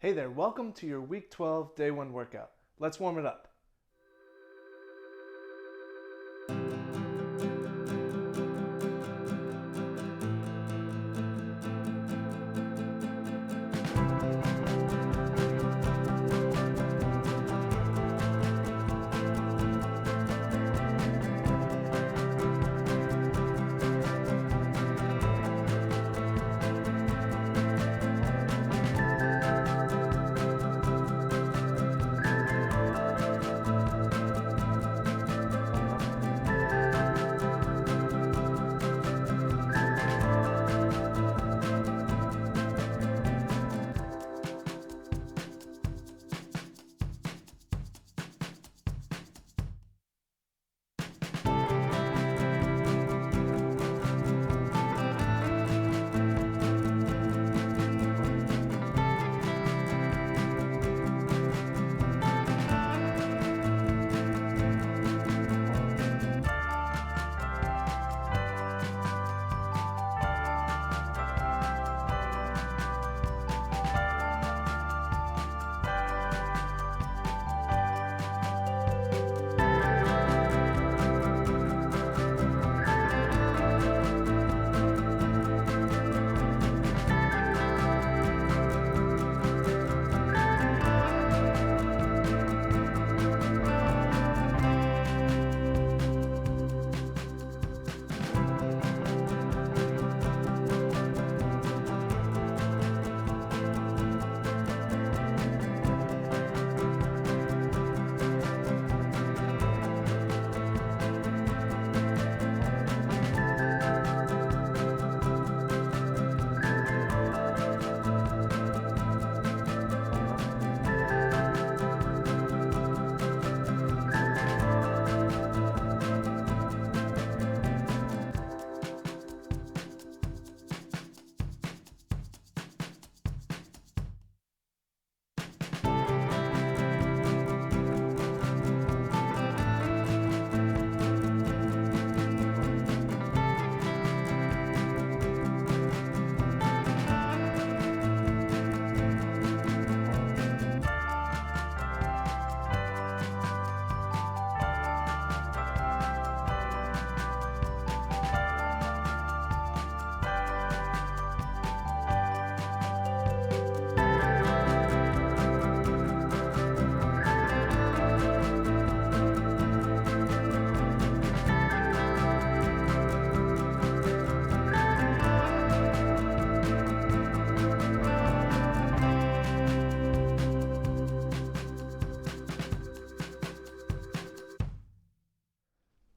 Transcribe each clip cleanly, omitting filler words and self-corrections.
Hey there, welcome to your week 12 day 1 workout. Let's warm it up.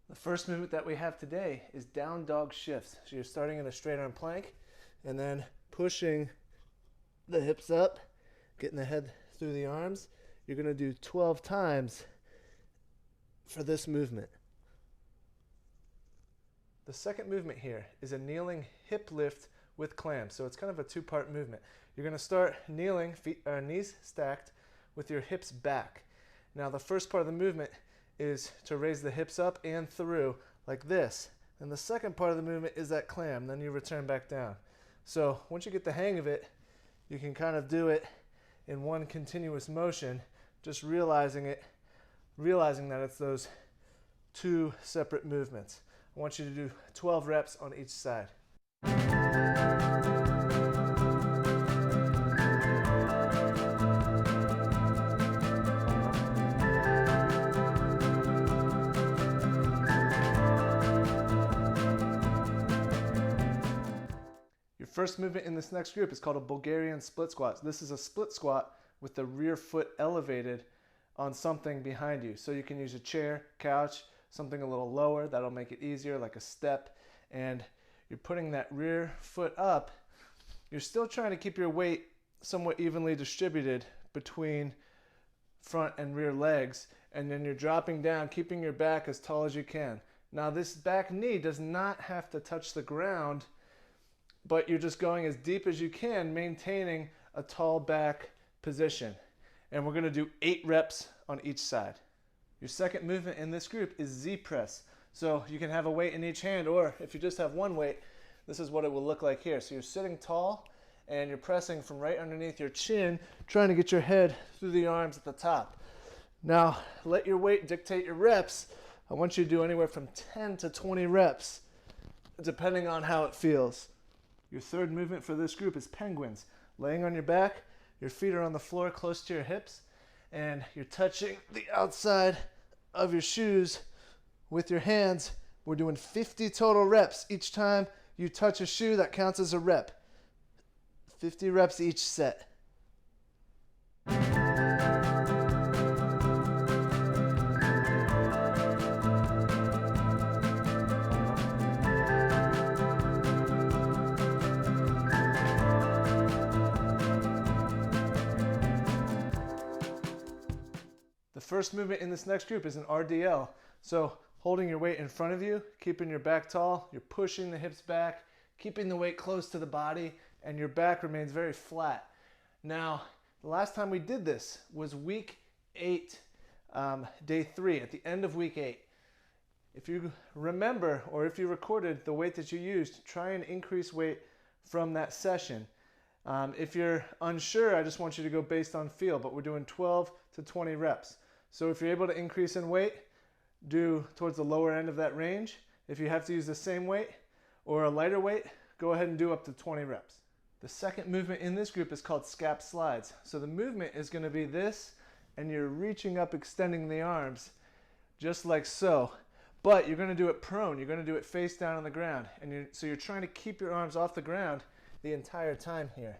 The first movement that we have today is down dog shifts. So you're starting in a straight arm plank and then pushing the hips up, getting the head through the arms. You're going to do 12 times for this movement. The second movement here is a kneeling hip lift with clams. So it's kind of a two-part movement. You're going to start kneeling, knees stacked with your hips back. Now the first part of the movement is to raise the hips up and through like this. And the second part of the movement is that clam, then you return back down. So once you get the hang of it, you can kind of do it in one continuous motion, just realizing that it's those two separate movements. I want you to do 12 reps on each side. First movement in this next group is called a Bulgarian Split Squat. This is a split squat with the rear foot elevated on something behind you. So you can use a chair, couch, something a little lower. That'll make it easier, like a step. And you're putting that rear foot up. You're still trying to keep your weight somewhat evenly distributed between front and rear legs. And then you're dropping down, keeping your back as tall as you can. Now this back knee does not have to touch the ground, but you're just going as deep as you can, maintaining a tall back position. And we're gonna do 8 reps on each side. Your second movement in this group is Z press. So you can have a weight in each hand, or if you just have one weight, this is what it will look like here. So you're sitting tall and you're pressing from right underneath your chin, trying to get your head through the arms at the top. Now, let your weight dictate your reps. I want you to do anywhere from 10 to 20 reps, depending on how it feels. Your third movement for this group is penguins. Laying on your back, your feet are on the floor close to your hips, and you're touching the outside of your shoes with your hands. We're doing 50 total reps. Each time you touch a shoe, that counts as a rep. 50 reps each set. The first movement in this next group is an RDL. So holding your weight in front of you, keeping your back tall, you're pushing the hips back, keeping the weight close to the body, and your back remains very flat. Now, the last time we did this was week 8, day 3, at the end of week 8. If you remember, or if you recorded the weight that you used, try and increase weight from that session. If you're unsure, I just want you to go based on feel, but we're doing 12 to 20 reps. So if you're able to increase in weight, do towards the lower end of that range. If you have to use the same weight or a lighter weight, go ahead and do up to 20 reps. The second movement in this group is called Scap Slides. So the movement is going to be this, and you're reaching up, extending the arms, just like so. But you're going to do it prone. You're going to do it face down on the ground. And so you're trying to keep your arms off the ground the entire time here.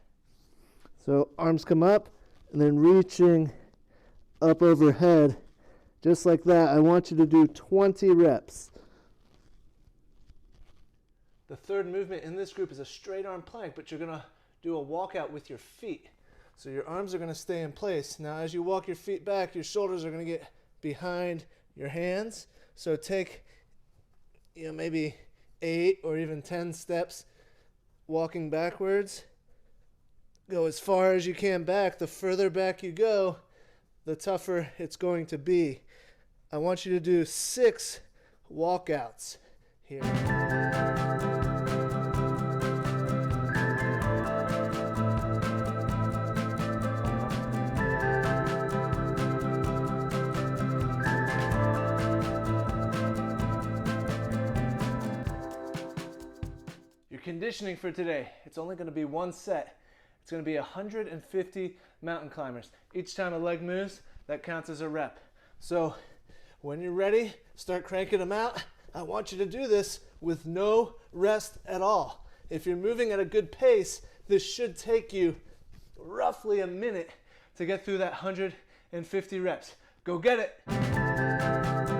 So arms come up, and then reaching up overhead, just like that. I want you to do 20 reps. The third movement in this group is a straight arm plank, but you're going to do a walkout with your feet. So your arms are going to stay in place. Now as you walk your feet back, your shoulders are going to get behind your hands. So take, maybe 8 or even 10 steps walking backwards. Go as far as you can back. The further back you go, the tougher it's going to be. I want you to do 6 walkouts here. Your conditioning for today, it's only going to be one set. It's going to be 150 mountain climbers. Each time a leg moves, that counts as a rep. So when you're ready, start cranking them out. I want you to do this with no rest at all. If you're moving at a good pace, this should take you roughly a minute to get through that 150 reps. Go get it.